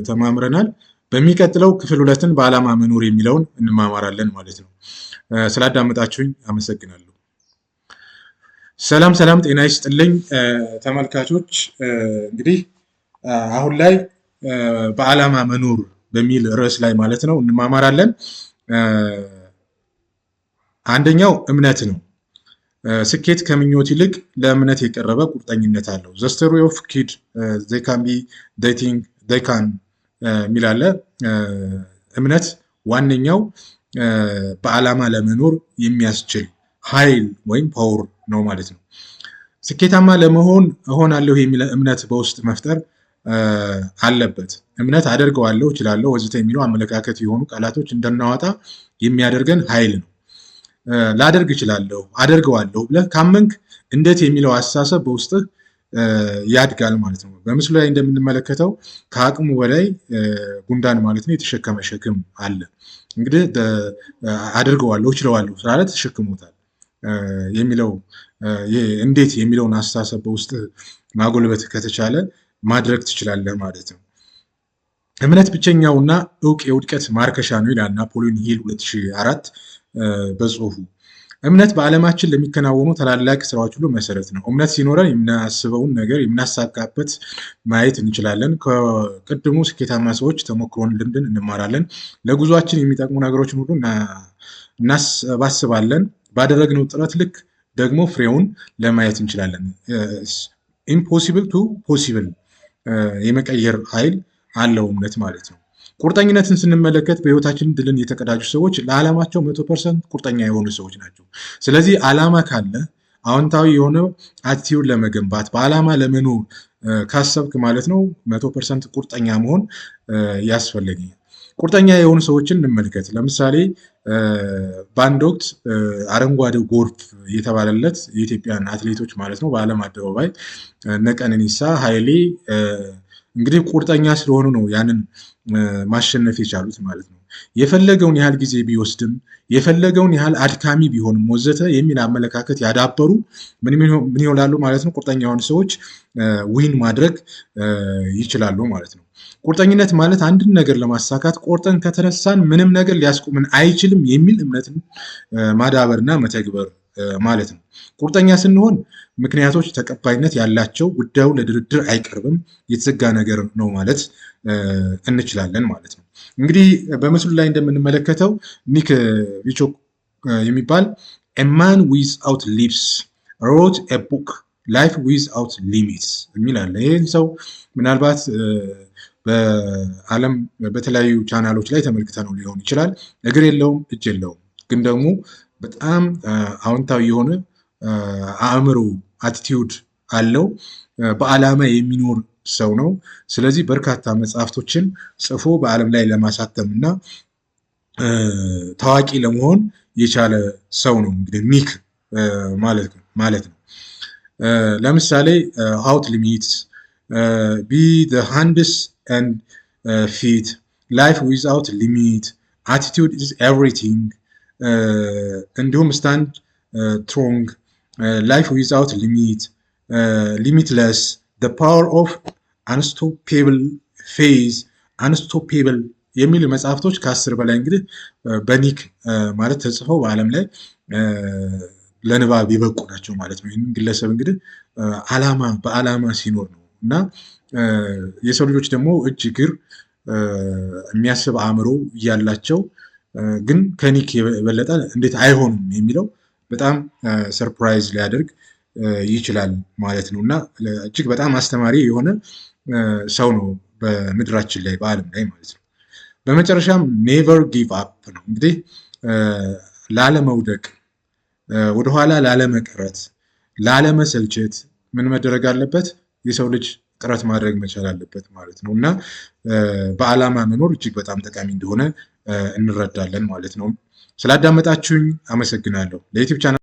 ተማምረናል። በሚቀጥለው ክፍል 2ን በዓላማ መኖር የሚለውን እንማማራለን ማለት ነው። ስላዳመጣችሁኝ አመሰግናለሁ። ሰላም ሰላም፣ ጤና ይስጥልኝ ተመልካቾች። እንግዲህ አሁን ላይ በዓላማ መኖር በሚል ርዕስ ላይ ማለት ነው እንማማራለን። አንደኛው እምነት ነው። ስኬት ከምኞት ይልቅ ለእምነት የቀረበ ቁርጠኝነት አለው። ዘ ስቶሪ ኦፍ ኪድ they can be they think they can የሚል አለ። እምነት ዋነኛው በዓላማ ለመኖር የሚያስችል ኃይል ወይም ፓወር ነው ማለት ነው። ስኬታማ ለመሆን እሆናለሁ የሚል እምነት በውስጥ መፍጠር አለበት። እምነት አደርገዋለሁ፣ እችላለሁ፣ ወዘተ የሚለው አመለካከት የሆኑ ቃላቶች እንዳናወጣ የሚያደርገን ኃይል ነው። ላደርግ እችላለሁ፣ አደርገዋለሁ ብለህ ካመንክ እንዴት የሚለው አስተሳሰብ በውስጥህ ያድጋል ማለት ነው። በምስሉ ላይ እንደምንመለከተው ከአቅሙ በላይ ጉንዳን ማለት ነው የተሸከመ ሸክም አለ። እንግዲህ አደርገዋለሁ፣ እችለዋለሁ ስላለ ተሸክሞታል የሚለው እንዴት የሚለውን አስተሳሰብ በውስጥ ማጎልበት ከተቻለ ማድረግ ትችላለህ ማለት ነው። እምነት ብቸኛውና እውቅ የውድቀት ማርከሻ ነው ይላል ናፖሊዮን ሂል 2004 በጽሁፉ። እምነት በዓለማችን ለሚከናወኑ ታላላቅ ስራዎች ሁሉ መሰረት ነው። እምነት ሲኖረን የምናስበውን ነገር የምናሳካበት ማየት እንችላለን። ከቅድሙ ስኬታማ ሰዎች ተሞክሮን፣ ልምድን እንማራለን። ለጉዟችን የሚጠቅሙ ነገሮችን ሁሉ እናስባለን። ባደረግነው ጥረት ልክ ደግሞ ፍሬውን ለማየት እንችላለን። ኢምፖሲብል ቱ ፖሲብል የመቀየር ኃይል አለው እምነት ማለት ነው። ቁርጠኝነትን ስንመለከት በህይወታችን ድልን የተቀዳጁ ሰዎች ለዓላማቸው 100% ቁርጠኛ የሆኑ ሰዎች ናቸው። ስለዚህ ዓላማ ካለ አዎንታዊ የሆነ አቲቲዩድ ለመገንባት በዓላማ ለመኖር ካሰብክ ማለት ነው 100% ቁርጠኛ መሆን ያስፈልጋል። ቁርጠኛ የሆኑ ሰዎችን እንመልከት። ለምሳሌ በአንድ ወቅት አረንጓዴው ጎርፍ የተባለለት የኢትዮጵያን አትሌቶች ማለት ነው በዓለም አደባባይ እነ ቀነኒሳ ኃይሌ እንግዲህ ቁርጠኛ ስለሆኑ ነው ያንን ማሸነፍ የቻሉት ማለት ነው። የፈለገውን ያህል ጊዜ ቢወስድም የፈለገውን ያህል አድካሚ ቢሆንም ወዘተ የሚል አመለካከት ያዳበሩ ምን ይሆናሉ ማለት ነው። ቁርጠኛ የሆኑ ሰዎች ዊን ማድረግ ይችላሉ ማለት ነው። ቁርጠኝነት ማለት አንድን ነገር ለማሳካት ቆርጠን ከተነሳን ምንም ነገር ሊያስቆምን አይችልም የሚል እምነትን ማዳበርና መተግበር ማለት ነው። ቁርጠኛ ስንሆን ምክንያቶች ተቀባይነት ያላቸው፣ ጉዳዩ ለድርድር አይቀርብም፣ የተዘጋ ነገር ነው ማለት እንችላለን ማለት ነው። እንግዲህ በምስሉ ላይ እንደምንመለከተው ኒክ ቪቾክ የሚባል a man without lips wrote a book life without limits የሚል አለ። ይህን ሰው ምናልባት በዓለም በተለያዩ ቻናሎች ላይ ተመልክተነው ሊሆን ይችላል። እግር የለውም፣ እጅ የለውም፣ ግን ደግሞ በጣም አዎንታዊ የሆነ አእምሮ አቲቲዩድ አለው። በዓላማ የሚኖር ሰው ነው። ስለዚህ በርካታ መጽሐፍቶችን ጽፎ በዓለም ላይ ለማሳተም እና ታዋቂ ለመሆን የቻለ ሰው ነው። እንግዲህ ኒክ ማለት ነው። ለምሳሌ ሃውት ሊሚትስ ቢ ዘ ሃንድስ ኤንድ ፊት ላይፍ ዊዝአውት ሊሚት አቲቲዩድ ኢዝ ኤቭሪቲንግ እንዲሁም ስታንድ ስትሮንግ ላይፍ ዊዝአውት ሊሚት ሊሚትለስ the power of unstoppable faith unstoppable የሚል መጽሐፍቶች ከ10 በላይ እንግዲህ በኒክ ማለት ተጽፈው በዓለም ላይ ለንባብ የበቁ ናቸው ማለት ነው። ይህን ግለሰብ እንግዲህ በዓላማ ሲኖር ነው እና የሰው ልጆች ደግሞ እጅ እግር የሚያስብ አእምሮ እያላቸው ግን ከኒክ የበለጠ እንዴት አይሆንም የሚለው በጣም ሰርፕራይዝ ሊያደርግ ይችላል ማለት ነው እና እጅግ በጣም አስተማሪ የሆነ ሰው ነው በምድራችን ላይ በዓለም ላይ ማለት ነው። በመጨረሻም ኔቨር ጊቭ አፕ ነው። እንግዲህ ላለመውደቅ፣ ወደኋላ ላለመቅረት፣ ላለመሰልቸት ምን መደረግ አለበት? የሰው ልጅ ጥረት ማድረግ መቻል አለበት ማለት ነው እና በዓላማ መኖር እጅግ በጣም ጠቃሚ እንደሆነ እንረዳለን ማለት ነው። ስላዳመጣችሁኝ አመሰግናለሁ። ለዩቲዩብ ቻናል